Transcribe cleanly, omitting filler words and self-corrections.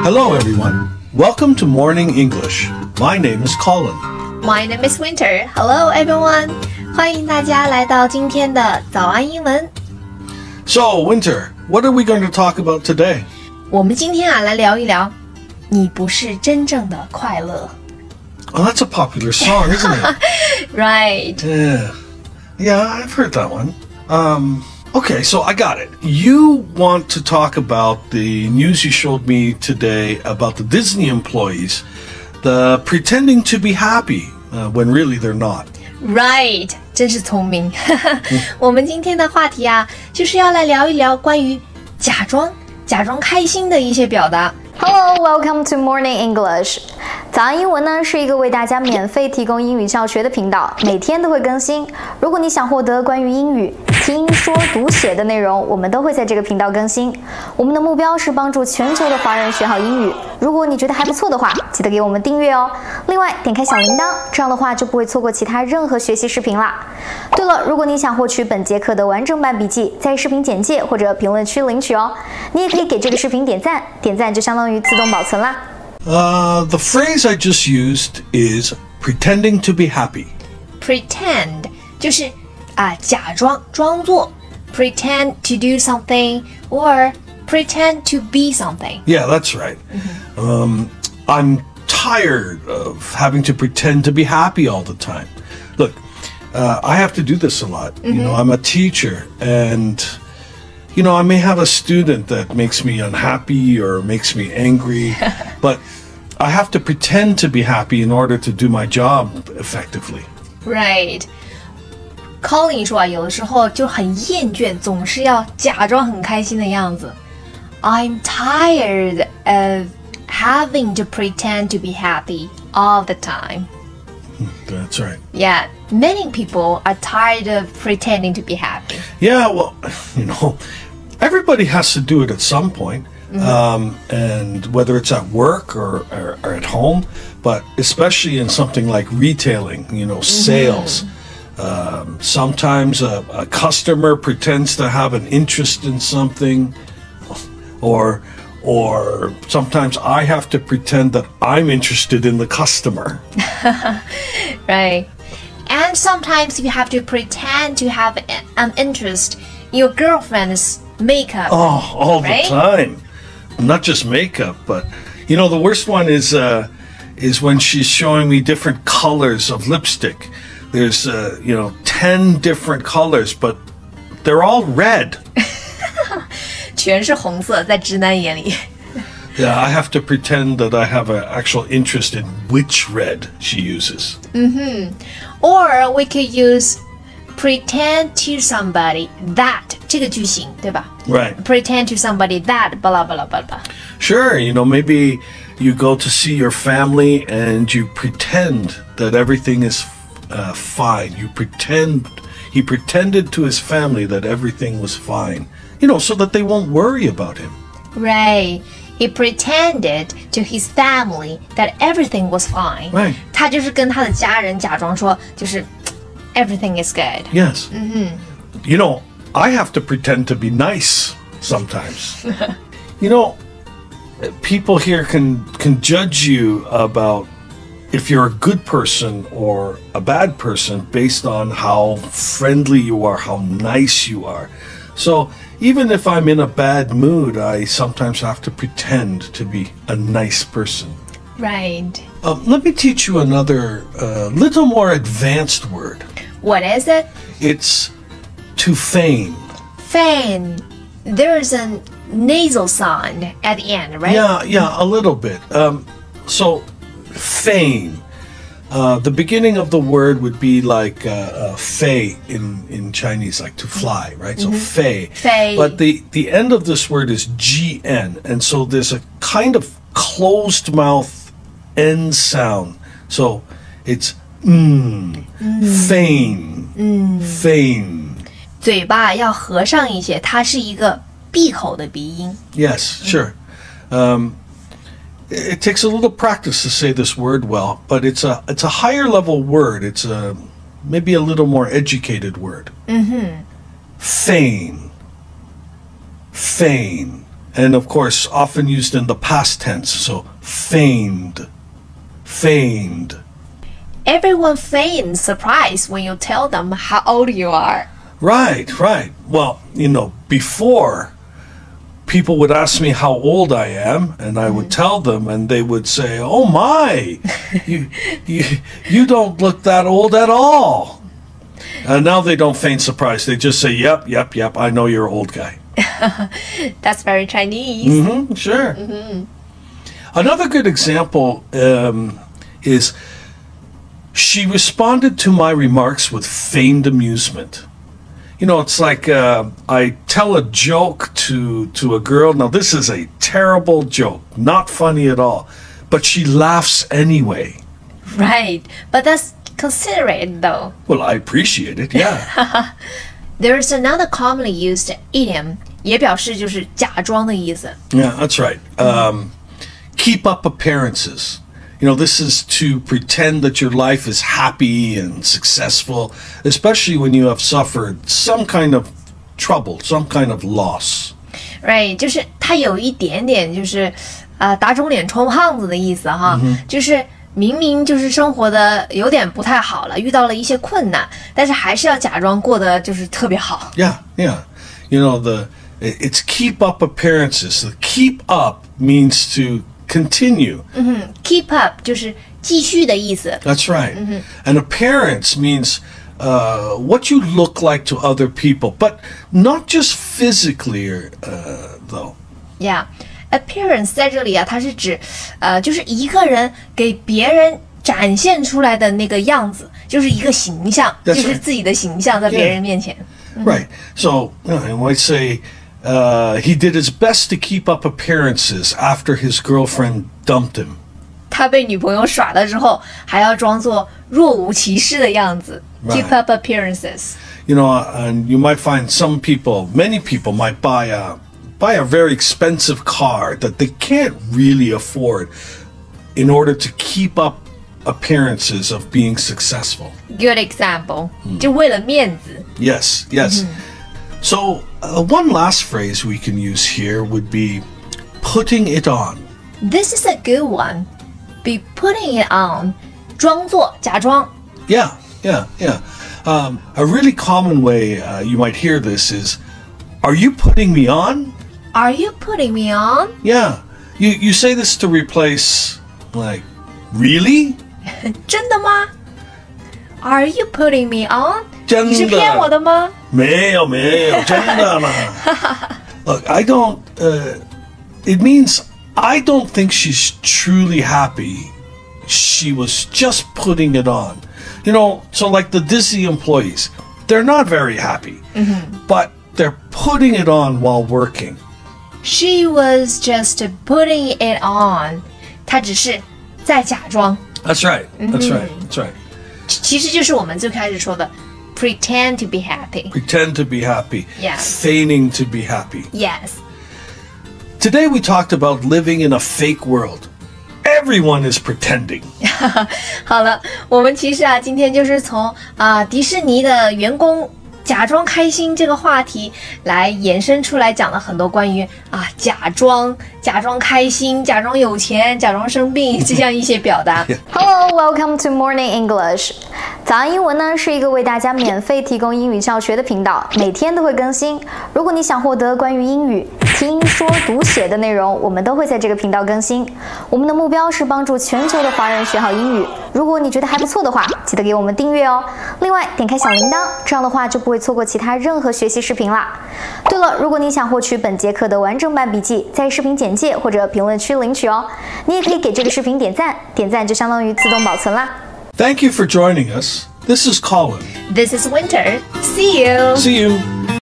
Hello, everyone. Welcome to Morning English. My name is Colin. My name is Winter. Hello, everyone. 欢迎大家来到今天的早安英文。So, Winter, what are we going to talk about today? 我们今天来聊一聊，你不是真正的快乐。Oh, that's a popular song, isn't it? Right. Yeah, I've heard that one. Okay, so I got it. You want to talk about the news you showed me today about the Disney employees, the pretending to be happy when really they're not. Right. 真是聪明。我们今天的话题啊，就是要来聊一聊关于假装开心的一些表达。Hello, welcome to Morning English. 早安英文呢是一个为大家免费提供英语教学的频道，每天都会更新。如果你想获得关于英语听说读写的内容，我们都会在这个频道更新。我们的目标是帮助全球的华人学好英语。如果你觉得还不错的话，记得给我们订阅哦。另外，点开小铃铛，这样的话就不会错过其他任何学习视频啦。对了，如果你想获取本节课的完整版笔记，在视频简介或者评论区领取哦。你也可以给这个视频点赞，点赞就相当于自动保存啦。The phrase I just used is pretending to be happy. Pretend 就是假装装作 pretend to do something or pretend to be something. Yeah, that's right. I'm tired of having to pretend to be happy all the time. Look, I have to do this a lot. You know, I'm a teacher and I may have a student that makes me unhappy or makes me angry, but I have to pretend to be happy in order to do my job effectively. Right. Colin 说有的时候就很厌倦，总是要假装很开心的样子。I'm tired of having to pretend to be happy all the time. That's right. Yeah, many people are tired of pretending to be happy. Yeah, well, everybody has to do it at some point. And whether it's at work or at home, but especially in something like retailing, sales. Sometimes a customer pretends to have an interest in something, or sometimes I have to pretend that I'm interested in the customer. Right. And sometimes you have to pretend to have an interest in your girlfriend's makeup. Oh, all right? the time. Not just makeup, but the worst one is when she's showing me different colors of lipstick. There's 10 different colors, but they're all red. 全是红色，在直男眼里。Yeah, I have to pretend that I have an actual interest in which red she uses. Or we could use pretend to somebody that 这个句型，对吧？ Right. Pretend to somebody that blah blah blah blah. Sure, maybe you go to see your family and you pretend that everything is fine. He pretended to his family that everything was fine, so that they won't worry about him. Right. He pretended to his family that everything was fine. Right. 他就是跟他的家人假装说，就是 everything is good. Yes. I have to pretend to be nice sometimes. People here can judge you about if you're a good person or a bad person based on how friendly you are, how nice you are. So even if I'm in a bad mood, I sometimes have to pretend to be a nice person. Right. Let me teach you another little more advanced word. What is it? It's to feign. Feign. There's a nasal sound at the end, right? Yeah, a little bit. So feign. The beginning of the word would be like fei in Chinese, like to fly, right? So fei. Fei. But the end of this word is gn, and so there's a kind of closed mouth end sound. So it's feign, feign. 嘴巴要合上一些，它是一个闭口的鼻音。Yes, sure. It takes a little practice to say this word well, but it's a higher level word. It's maybe a little more educated word. Feign. Feign. And of course, often used in the past tense. So feigned. Everyone feigns surprise when you tell them how old you are. Right. Well, before, people would ask me how old I am, and I would tell them, and they would say, "Oh my, you don't look that old at all." Now they don't feign surprise. They just say, "Yep, I know you're an old guy." That's very Chinese. Sure. Another good example is she responded to my remarks with feigned amusement. It's like I tell a joke to a girl. Now, this is a terrible joke, not funny at all, but she laughs anyway. Right, but that's considerate though. Well, I appreciate it, yeah. There's another commonly used idiom, 也表示就是假装的意思。 Yeah, that's right. Keep up appearances. This is to pretend that your life is happy and successful, especially when you have suffered some kind of trouble, some kind of loss. Right, 就是它有一点点就是打肿脸充胖子的意思哈，就是明明就是生活的有点不太好了，遇到了一些困难，但是还是要假装过得就是特别好。Yeah. It's keep up appearances. The keep up means to continue. Keep up 就是继续的意思。 That's right. And appearance means what you look like to other people, but not just physically, though. Yeah, appearance 在这里啊，它是指就是一个人给别人展现出来的那个样子，就是一个形象， That's 就是自己的形象在别人面前。Right. So I might say he did his best to keep up appearances after his girlfriend dumped him. 他被女朋友耍了之后，还要装作若无其事的样子。Right. Keep up appearances. And you might find many people might buy a very expensive car that they can't really afford in order to keep up appearances of being successful. Good example. 就为了面子。 Yes. So one last phrase we can use here would be putting it on. This is a good one. Be putting it on. 装作，假装。 Yeah. A really common way you might hear this is, "Are you putting me on?" Are you putting me on? Yeah. You say this to replace, like, "Really?" 真的吗 ？Are you putting me on? 真的。你是骗我的吗？没有，真的吗？Look, I don't. It means I don't think she's truly happy. She was just putting it on. So like the Disney employees, they're not very happy, but they're putting it on while working. She was just putting it on. 她只是在假装。 That's right. That's right. 其实就是我们最开始说的 pretend to be happy. Pretend to be happy. Yeah. Feigning to be happy. Yes. Today we talked about living in a fake world. Everyone is pretending. 好了，我们其实今天就是从迪士尼的员工假装开心这个话题来延伸出来，讲了很多关于假装开心、假装有钱、假装生病这样一些表达。Hello, welcome to Morning English. 早安英文呢是一个为大家免费提供英语教学的频道，每天都会更新。如果你想获得关于英语听说读写的内容，我们都会在这个频道更新。我们的目标是帮助全球的华人学好英语。如果你觉得还不错的话，记得给我们订阅哦。另外，点开小铃铛，这样的话就不会错过其他任何学习视频啦。对了，如果你想获取本节课的完整版笔记，在视频简介或者评论区领取哦。你也可以给这个视频点赞，点赞就相当于自动保存啦。Thank you for joining us. This is Colin. This is Winter. See you. See you.